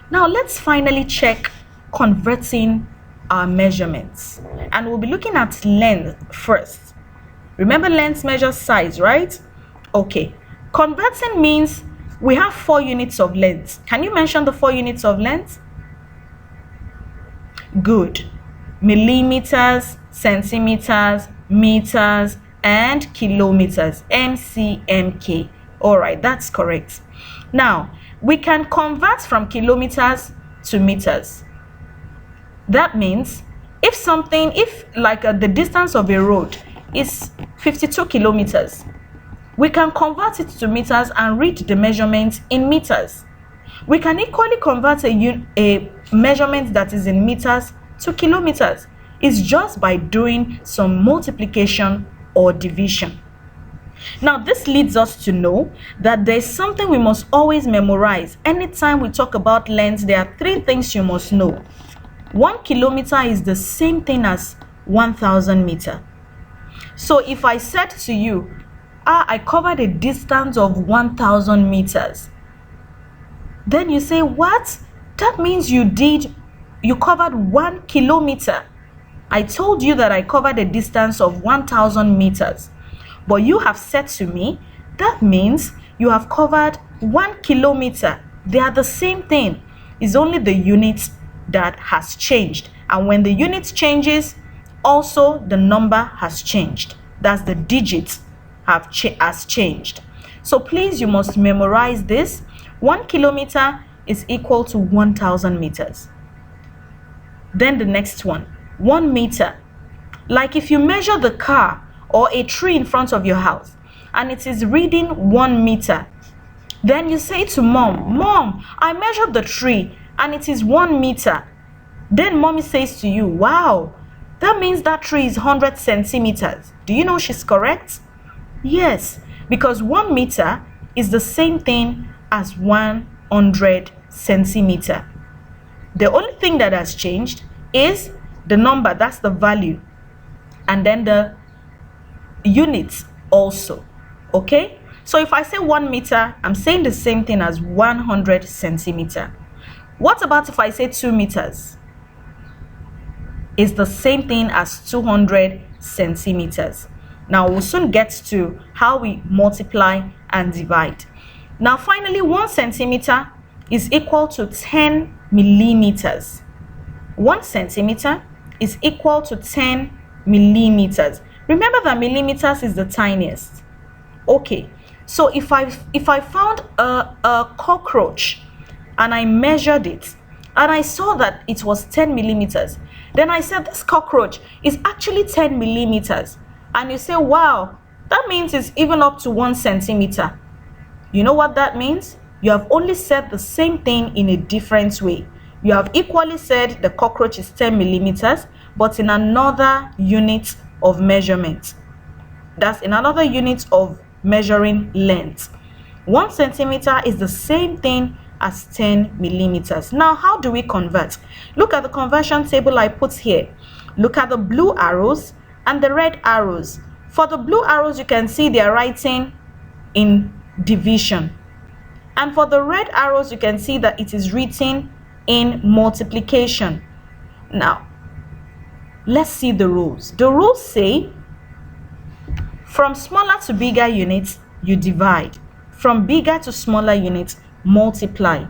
Now let's finally check converting our measurements. And we'll be looking at length first. Remember, length measures size, right? Okay. Converting means we have 4 units of length. Can you mention the 4 units of length? Good. Millimeters, centimeters, meters, and kilometers. MCMK. All right, that's correct. Now, we can convert from kilometers to meters. That means if the distance of a road is 52 kilometers, we can convert it to meters and read the measurement in meters. We can equally convert a measurement that is in meters to kilometers. It's just by doing some multiplication or division. Now, this leads us to know that there's something we must always memorize. Anytime we talk about length, there are 3 things you must know. 1 kilometer is the same thing as 1,000 meters. So if I said to you, I covered a distance of 1,000 meters, then you say, what? That means you covered 1 kilometer. I told you that I covered a distance of 1,000 meters. But you have said to me, that means you have covered 1 kilometer. They are the same thing. It's only the unit that has changed. And when the unit changes, also the number has changed. That's the digit has changed. So please, you must memorize this. 1 kilometer is equal to 1,000 meters. Then the next one, 1 meter. Like if you measure the car or a tree in front of your house and it is reading 1 meter, then you say to mom, I measured the tree and it is 1 meter. Then mommy says to you, wow, that means that tree is 100 centimeters. Do you know she's correct? Yes, because 1 meter is the same thing as 100 centimeter. The only thing that has changed is the number, that's the value, and then the units also. Okay, so if I say 1 meter, I'm saying the same thing as 100 centimeter. What about if I say 2 meters? It's the same thing as 200 centimeters. Now we'll soon get to how we multiply and divide. Now finally, 1 centimeter is equal to 10 millimeters. 1 centimeter is equal to 10 millimeters. Remember that millimeters is the tiniest. Okay, so if I found a cockroach and I measured it and I saw that it was 10 millimeters, then I said this cockroach is actually 10 millimeters. And you say, wow, that means it's even up to 1 centimeter. You know what that means? You have only said the same thing in a different way. You have equally said the cockroach is 10 millimeters, but in another unit of measurement. That's in another unit of measuring length. 1 centimeter is the same thing as 10 millimeters. Now, how do we convert? Look at the conversion table I put here. Look at the blue arrows and the red arrows. For the blue arrows, you can see they are writing in division. And for the red arrows, you can see that it is written in multiplication. Now, let's see the rules. The rules say from smaller to bigger units, you divide. From bigger to smaller units, multiply.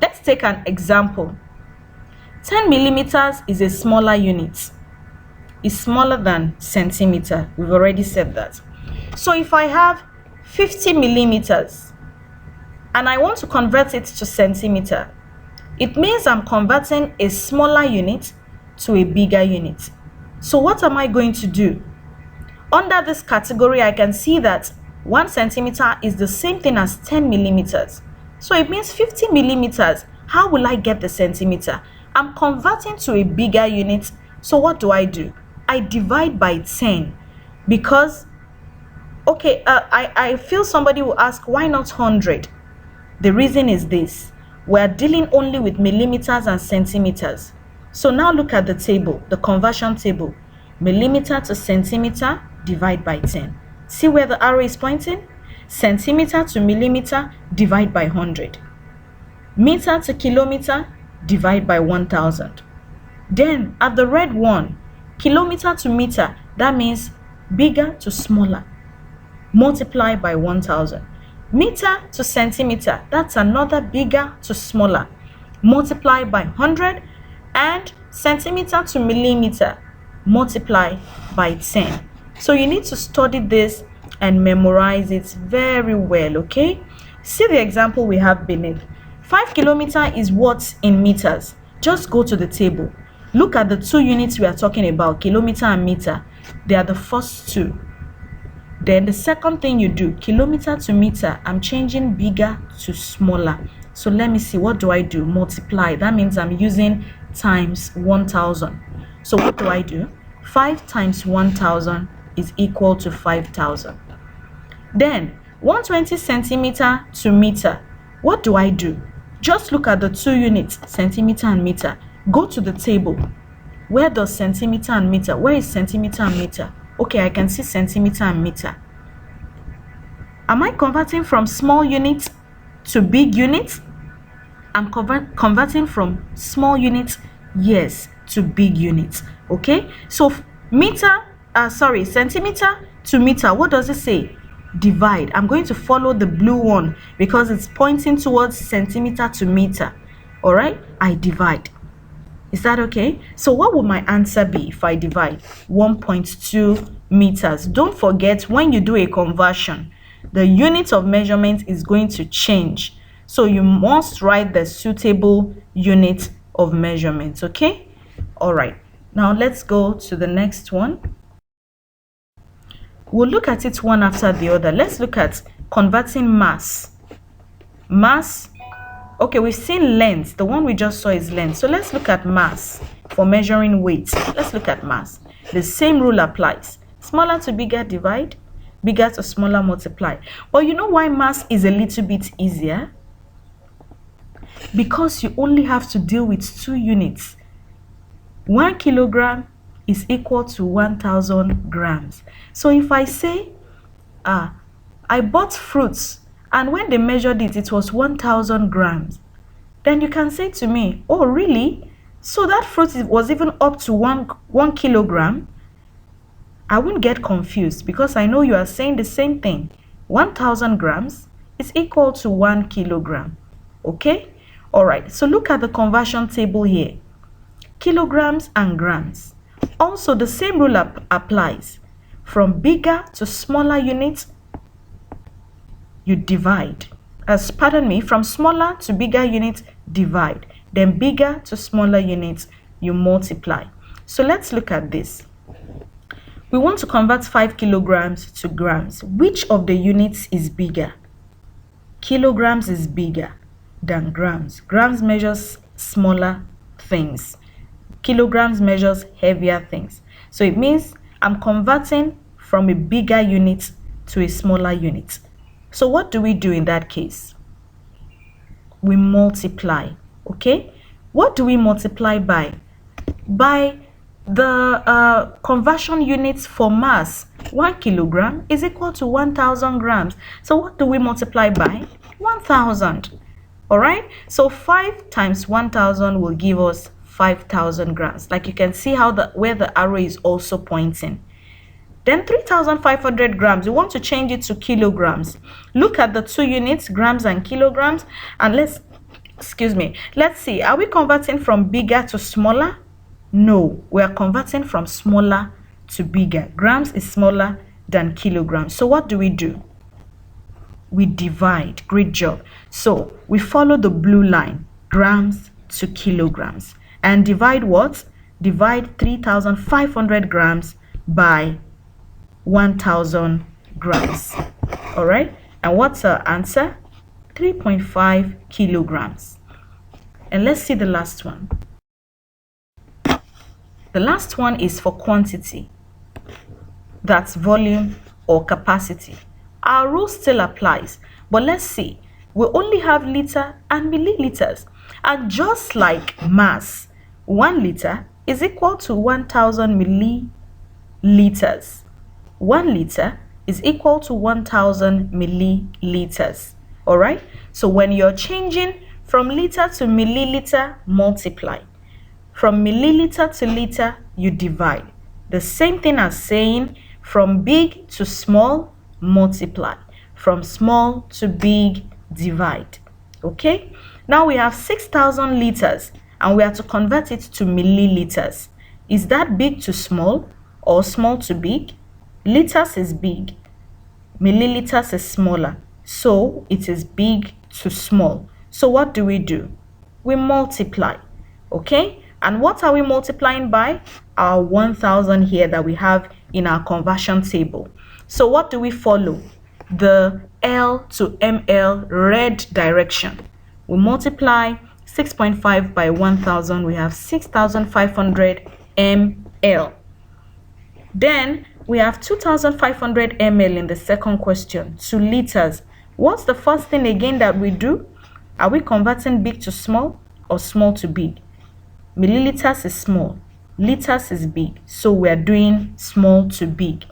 Let's take an example. 10 millimeters is a smaller unit. It's smaller than centimeter. We've already said that. So if I have 50 millimeters and I want to convert it to centimeter, it means I'm converting a smaller unit to a bigger unit. So what am I going to do? Under this category, I can see that 1 centimeter is the same thing as 10 millimeters. So it means 50 millimeters. How will I get the centimeter? I'm converting to a bigger unit. So what do? I divide by 10 because, okay, I feel somebody will ask, why not 100? The reason is this. We're dealing only with millimeters and centimeters. So now look at the table, the conversion table. Millimeter to centimeter, divide by 10. See where the arrow is pointing? Centimeter to millimeter, divide by 100. Meter to kilometer, divide by 1000. Then at the red one, kilometer to meter, that means bigger to smaller, multiply by 1000. Meter to centimeter, that's another bigger to smaller, multiply by 100. And centimeter to millimeter, multiply by 10. So you need to study this and memorize it very well, okay? See the example we have beneath. 5 kilometer is what in meters? Just go to the table. Look at the two units we are talking about, kilometer and meter. They are the first two. Then the second thing you do, kilometer to meter, I'm changing bigger to smaller. So let me see, what do I do? Multiply. That means I'm using times 1000. So what do I do? 5 times 1000 is equal to 5000. Then 120 centimeter to meter. What do I do? Just look at the two units, centimeter and meter. Go to the table. Where does centimeter and meter? Where is centimeter and meter? Okay, I can see centimeter and meter. Am I converting from small units to big units? I'm converting from small units, yes, to big units. Okay, so centimeter to meter, what does it say? Divide. I'm going to follow the blue one because it's pointing towards centimeter to meter. All right, I divide. Is that okay? So what would my answer be if I divide? 1.2 meters. Don't forget, when you do a conversion, the unit of measurement is going to change. So you must write the suitable unit of measurement, okay? All right, now let's go to the next one. We'll look at it one after the other. Let's look at converting mass. Mass, okay, we've seen length. The one we just saw is length. So let's look at mass for measuring weight. Let's look at mass. The same rule applies. Smaller to bigger, divide. Bigger to smaller, multiply. But you know why mass is a little bit easier? Because you only have to deal with two units. 1 kilogram is equal to 1000 grams. So if I say, I bought fruits and when they measured it, it was 1000 grams, then you can say to me, oh really? So that fruit was even up to one kilogram? I won't get confused because I know you are saying the same thing. 1000 grams is equal to 1 kilogram. Okay? All right, so look at the conversion table here. Kilograms and grams. Also, the same rule applies. From bigger to smaller units, you divide. From smaller to bigger units, divide. Then bigger to smaller units, you multiply. So let's look at this. We want to convert 5 kilograms to grams. Which of the units is bigger? Kilograms is bigger than grams. Grams measures smaller things. Kilograms measures heavier things. So it means I'm converting from a bigger unit to a smaller unit. So what do we do in that case? We multiply, okay? What do we multiply by? By the conversion units for mass. 1 kilogram is equal to 1000 grams. So what do we multiply by? 1000. All right, so 5 times 1000 will give us 5000 grams. Like you can see how where the arrow is also pointing. Then 3500 grams, we want to change it to kilograms. Look at the two units, grams and kilograms, and let's see, are we converting from bigger to smaller? No, we are converting from smaller to bigger. Grams is smaller than kilograms. So what do? We divide. Great job. So we follow the blue line, grams to kilograms, and divide what? Divide 3500 grams by 1000 grams. All right, and what's our answer? 3.5 kilograms. And let's see the last one. The last one is for quantity. That's volume or capacity. Our rule still applies, but let's see. We only have liter and milliliters. And just like mass, 1 liter is equal to 1000 milliliters. 1 liter is equal to 1000 milliliters. All right? So when you're changing From liter to milliliter, multiply. From milliliter to liter, you divide. The same thing as saying from big to small, multiply. From small to big, divide. Okay? Now we have 6,000 liters and we are to convert it to milliliters. Is that big to small or small to big? Liters is big. Milliliters is smaller. So it is big to small. So what do? We multiply. Okay? And what are we multiplying by? Our 1,000 here that we have in our conversion table. So what do we follow? The L to ml red direction. We multiply 6.5 by 1,000. We have 6,500 ml. Then we have 2,500 ml in the second question, 2 liters. What's the first thing again that we do? Are we converting big to small or small to big? Milliliters is small, liters is big, so we are doing small to big.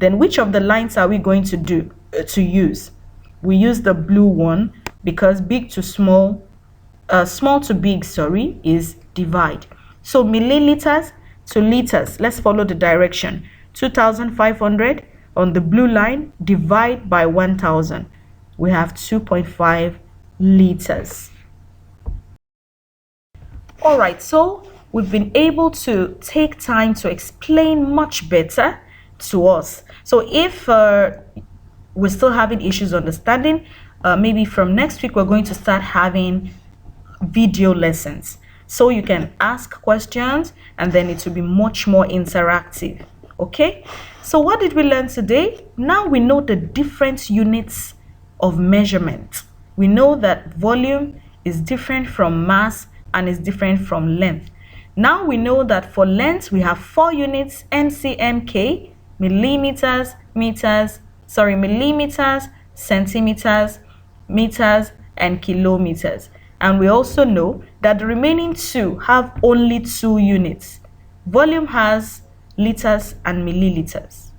Then which of the lines are we going to use? We use the blue one because big to small, small to big, is divide. So milliliters to liters, let's follow the direction. 2,500 on the blue line, divide by 1,000. We have 2.5 liters. All right, so we've been able to take time to explain much better to us. So if we're still having issues understanding, maybe from next week we're going to start having video lessons. So you can ask questions and then it will be much more interactive. Okay, so what did we learn today? Now we know the different units of measurement. We know that volume is different from mass and is different from length. Now we know that for length we have 4 units: mcmk, millimeters, centimeters, meters, and kilometers. And we also know that the remaining 2 have only 2 units. Volume has liters and milliliters.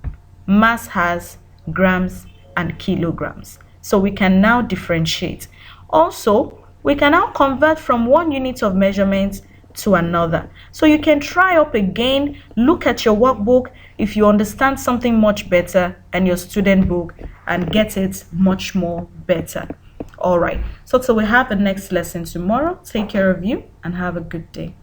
Mass has grams and kilograms. So we can now differentiate. Also, we can now convert from one unit of measurement to another. So you can try up again, look at your workbook if you understand something much better, and your student book, and get it much more better. All right, so till we have the next lesson tomorrow, take care of you and have a good day.